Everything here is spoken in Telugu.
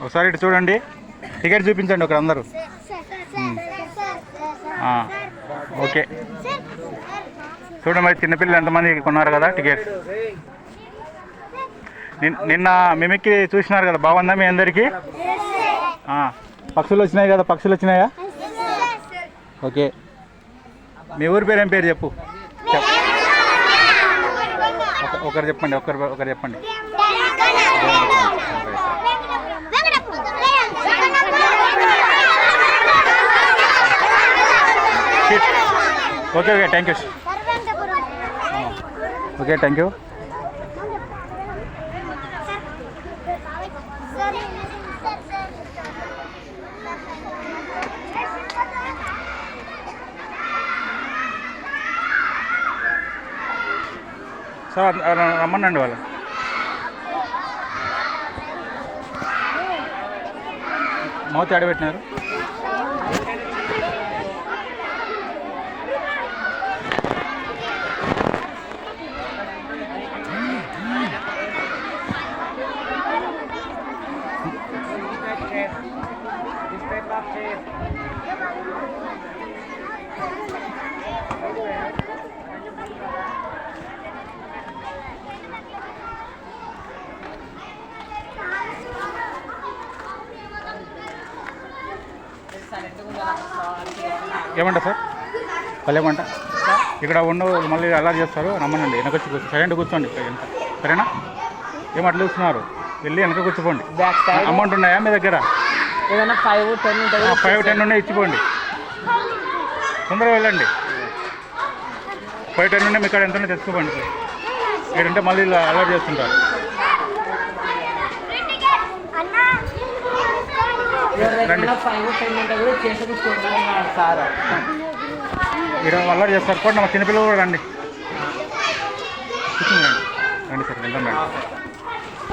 ఒకసారి ఇటు చూడండి, టికెట్ చూపించండి ఒకరు అందరూ. ఓకే చూడండి, మరి చిన్నపిల్లలు ఎంతమంది కొన్నారు కదా టికెట్. నిన్న మిమిక్రీ చూసినారు కదా, బాగుందా మీ అందరికీ? పక్షులు వచ్చినాయి కదా, పక్షులు వచ్చినాయా? ఓకే, మీ ఊరి పేరు ఏం పేరు చెప్పు. ఒకరు చెప్పండి, ఒకరు చెప్పండి. Okay okay, thank you. Okay, thank you. Sir రమ్మనండి వాళ్ళు. మౌత్ ఆడబెట్టినారు. ఏమంట సార్? వాళ్ళు ఏమంట ఇక్కడ ఉండవు, మళ్ళీ అలా చేస్తారు. రమ్మనండి, వెనకొచ్చి కూర్చో, సైలెంట్ కూర్చోండి వెనక, సరేనా? ఏమట్లా చూస్తున్నారు? వెళ్ళి వెనక కూర్చోపోండి. అమౌంట్ ఉన్నాయా మీ దగ్గర? ఏదైనా 5-10 ఉన్నాయి, ఇచ్చిపోండి. తొందరగా వెళ్ళండి. 5-10 ఉన్నాయి, మీ ఇక్కడ ఎంత తెచ్చుకోండి సార్. ఏంటంటే మళ్ళీ ఇలా అలర్ట్ చేస్తుంటారు. మీరు అల్లరి చేస్తారు కూడా, మా చిన్నపిల్లలు కూడా రండి. రండి సార్, వెళ్దాం రండి.